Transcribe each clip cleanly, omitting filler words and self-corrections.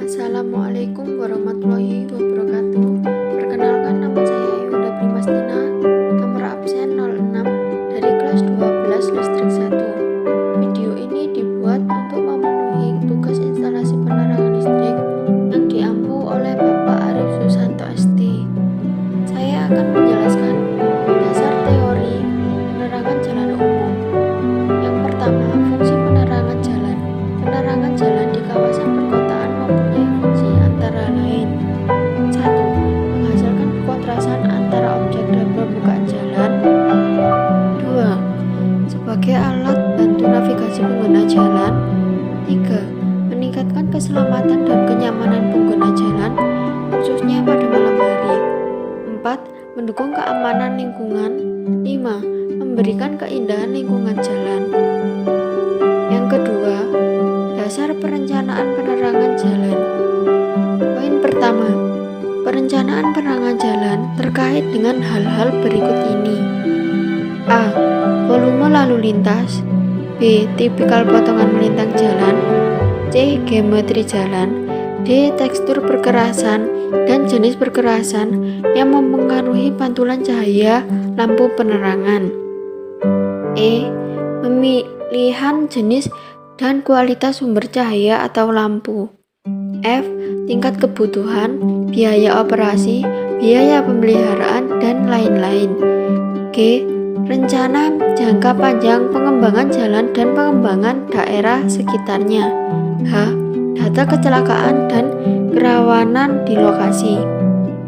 Assalamualaikum warahmatullahi wabarakatuh. Perkenalkan, nama saya Yuda Primastina, nomor absen 06 dari kelas 12 listrik 1. Video ini dibuat untuk memenuhi tugas instalasi penerangan listrik yang diampu oleh Bapak Arif Susanto ST. Saya akan menjelaskan dasar teori penerangan jalan umum. Yang pertama, fungsi penerangan jalan. Penerangan jalan di kawasan perkotaan mempunyai fungsi antara lain: 1. Menghasilkan kontrasan antara objek dan permukaan jalan. 2. Sebagai alat bantu navigasi pengguna jalan. 3. Meningkatkan keselamatan dan kenyamanan pengguna jalan, khususnya pada malam hari. 4. Mendukung keamanan lingkungan. 5. Memberikan keindahan lingkungan jalan. Yang kedua, dasar perencanaan penerangan jalan. Poin pertama, perencanaan penerangan jalan terkait dengan hal-hal berikut ini: A. Volume lalu lintas. B. Tipikal potongan melintang jalan. C. Geometri jalan. D. Tekstur perkerasan dan jenis perkerasan yang mempengaruhi pantulan cahaya lampu penerangan. E. Pemilihan jenis dan kualitas sumber cahaya atau lampu. F. Tingkat kebutuhan, biaya operasi, biaya pemeliharaan, dan lain-lain. G. Rencana jangka panjang pengembangan jalan dan pengembangan daerah sekitarnya. H. Data kecelakaan dan kerawanan di lokasi.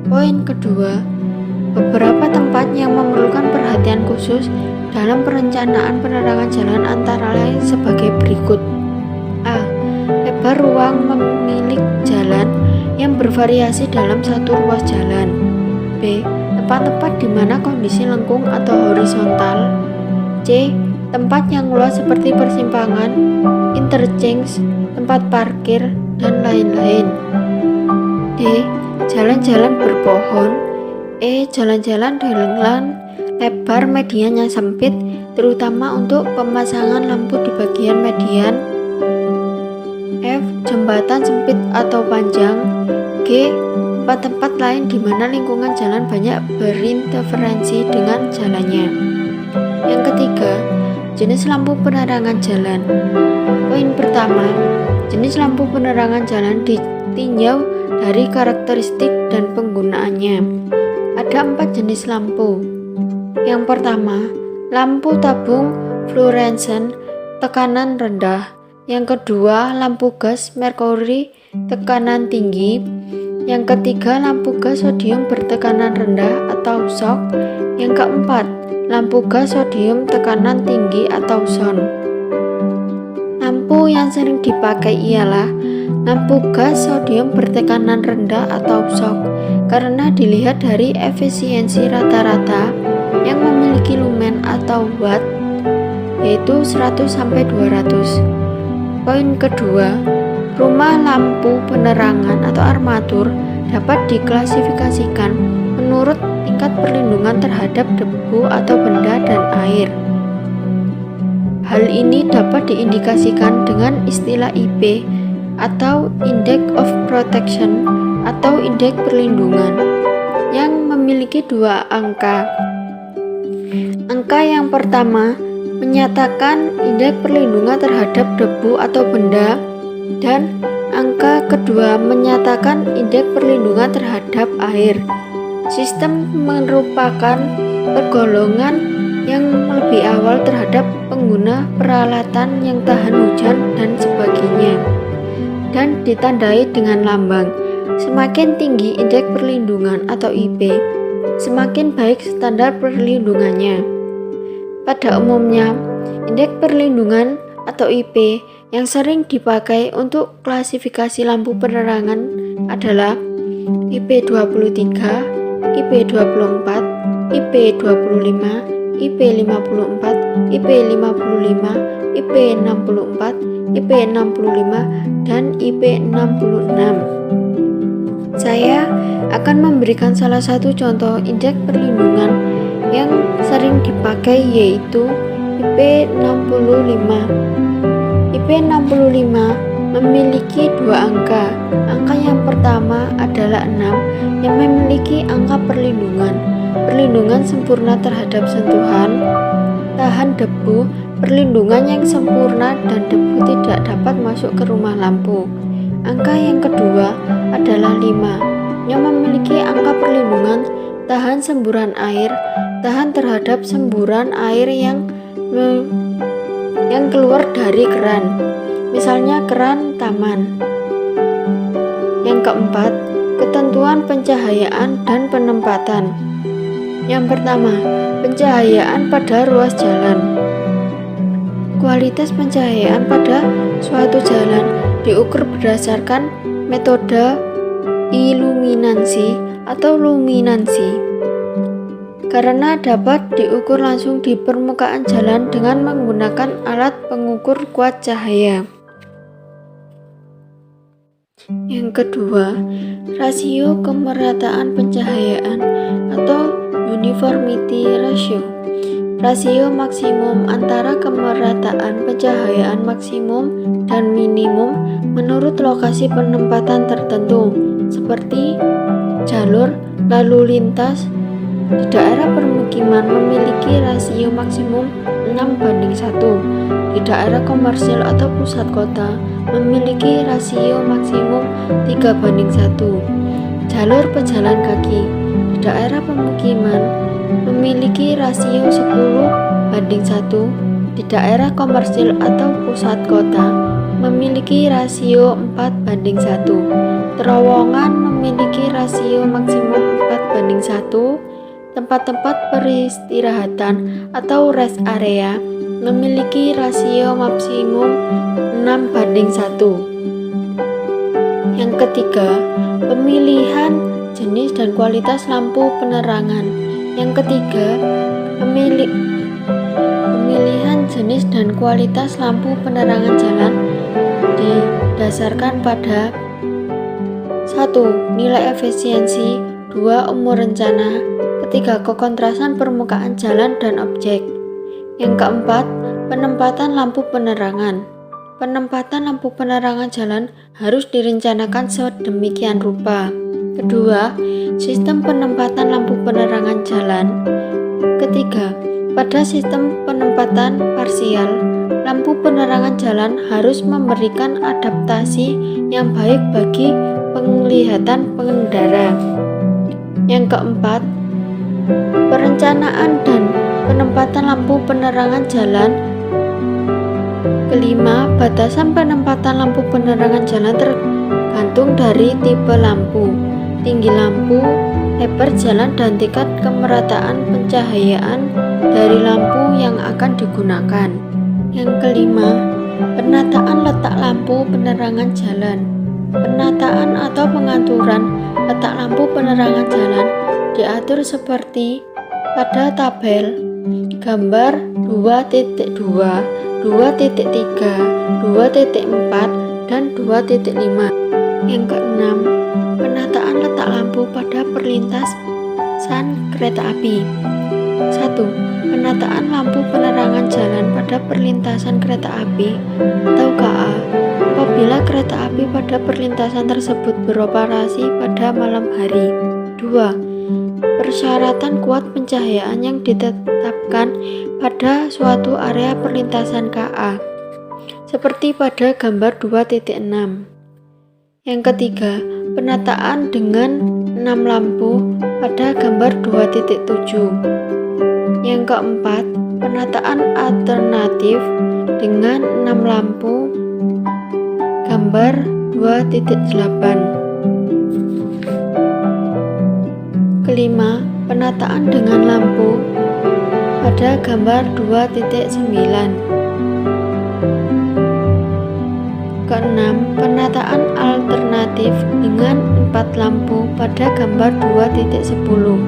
Poin kedua, beberapa tempat yang memerlukan perhatian khusus dalam perencanaan penerangan jalan antara lain sebagai berikut: A. Lebar ruang pemilik jalan yang bervariasi dalam satu ruas jalan. B. Tempat-tempat di mana kondisi lengkung atau horizontal. C. Tempat yang luas seperti persimpangan, interchange, tempat parkir, dan lain-lain. D. Jalan-jalan berpohon. E. Jalan-jalan dengan lebar median yang sempit, terutama untuk pemasangan lampu di bagian median. F. Jembatan sempit atau panjang. G. Tempat-tempat lain di mana lingkungan jalan banyak berinterferensi dengan jalannya. Yang ketiga, jenis lampu penerangan jalan. Poin pertama, jenis lampu penerangan jalan ditinjau dari karakteristik dan penggunaannya. Ada 4 jenis lampu. Yang pertama, lampu tabung fluorescent tekanan rendah. Yang kedua, lampu gas merkuri tekanan tinggi. Yang ketiga, lampu gas sodium bertekanan rendah atau SOC. Yang keempat, lampu gas sodium tekanan tinggi atau SON. Lampu yang sering dipakai ialah lampu gas sodium bertekanan rendah atau SOC karena dilihat dari efisiensi rata-rata yang memiliki lumen atau watt, yaitu 100-200. Poin kedua, rumah lampu penerangan atau armatur dapat diklasifikasikan menurut tingkat perlindungan terhadap debu atau benda dan air. Hal ini dapat diindikasikan dengan istilah IP atau Index of Protection atau indeks perlindungan yang memiliki 2 angka. Angka yang pertama menyatakan indeks perlindungan terhadap debu atau benda, dan angka kedua menyatakan indeks perlindungan terhadap air. Sistem merupakan pergolongan yang lebih awal terhadap pengguna peralatan yang tahan hujan dan sebagainya, dan ditandai dengan lambang. Semakin tinggi indeks perlindungan atau IP, semakin baik standar perlindungannya. Pada umumnya, indeks perlindungan atau IP yang sering dipakai untuk klasifikasi lampu penerangan adalah IP 23, IP 24, IP 25, IP 54, IP 55, IP 64, IP 65, dan IP 66. Saya akan memberikan salah satu contoh indeks perlindungan yang sering dipakai, yaitu IP 65. IP 65 memiliki 2 angka. Angka adalah 6 yang memiliki angka perlindungan. Perlindungan sempurna terhadap sentuhan, tahan debu, perlindungan yang sempurna dan debu tidak dapat masuk ke rumah lampu. Angka yang kedua adalah 5 yang memiliki angka perlindungan tahan semburan air, tahan terhadap semburan air yang keluar dari keran, misalnya keran taman. Yang keempat, ketentuan pencahayaan dan penempatan. Yang pertama, pencahayaan pada ruas jalan. Kualitas pencahayaan pada suatu jalan diukur berdasarkan metode iluminansi atau luminansi, karena dapat diukur langsung di permukaan jalan dengan menggunakan alat pengukur kuat cahaya. Yang kedua, rasio kemerataan pencahayaan atau uniformity ratio. Rasio maksimum antara kemerataan pencahayaan maksimum dan minimum menurut lokasi penempatan tertentu, seperti jalur lalu lintas di daerah permukiman memiliki rasio maksimum 6:1, di daerah komersil atau pusat kota memiliki rasio maksimum 3:1. Jalur pejalan kaki di daerah pemukiman memiliki rasio 10:1, di daerah komersil atau pusat kota memiliki rasio 4:1. Terowongan memiliki rasio maksimum 4:1. Tempat-tempat peristirahatan atau rest area memiliki rasio maksimum 6:1. Yang ketiga, pemilihan jenis dan kualitas lampu penerangan. Yang ketiga, pemilihan jenis dan kualitas lampu penerangan jalan didasarkan pada 1. Nilai efisiensi, 2. Umur rencana, ketiga kekontrasan permukaan jalan dan objek. Yang keempat, penempatan lampu penerangan. Penempatan lampu penerangan jalan harus direncanakan sedemikian rupa. Kedua, sistem penempatan lampu penerangan jalan. Ketiga, pada sistem penempatan parsial, lampu penerangan jalan harus memberikan adaptasi yang baik bagi penglihatan pengendara. Yang keempat, perencanaan dan penempatan lampu penerangan jalan. Kelima, batasan penempatan lampu penerangan jalan tergantung dari tipe lampu, tinggi lampu, lebar jalan, dan tingkat kemerataan pencahayaan dari lampu yang akan digunakan. Yang kelima, penataan letak lampu penerangan jalan. Penataan atau pengaturan letak lampu penerangan jalan diatur seperti pada tabel gambar 2.2, 2.3, 2.4, dan 2.5. Yang keenam, penataan letak lampu pada perlintasan kereta api. 1. Penataan lampu penerangan jalan pada perlintasan kereta api atau KA apabila kereta api pada perlintasan tersebut beroperasi pada malam hari. 2. Persyaratan kuat pencahayaan yang ditetapkan pada suatu area perlintasan KA seperti pada gambar 2.6. Yang ketiga, penataan dengan 6 lampu pada gambar 2.7. Yang keempat, penataan alternatif dengan 6 lampu gambar 2.8. Kelima, penataan dengan lampu pada gambar 2.9. Keenam, penataan alternatif dengan 4 lampu pada gambar 2.10.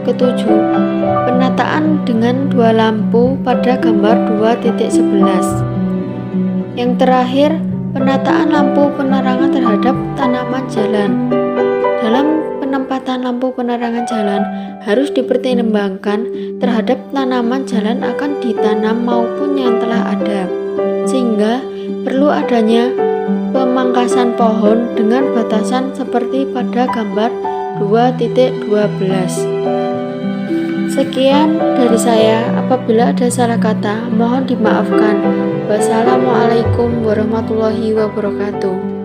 Ketujuh, penataan dengan 2 lampu pada gambar 2.11. Yang terakhir, penataan lampu penerangan terhadap tanaman jalan. Dalam penempatan lampu penerangan jalan harus dipertimbangkan terhadap tanaman jalan akan ditanam maupun yang telah ada, sehingga perlu adanya pemangkasan pohon dengan batasan seperti pada gambar 2.12. Sekian dari saya, apabila ada salah kata mohon dimaafkan. Wassalamualaikum warahmatullahi wabarakatuh.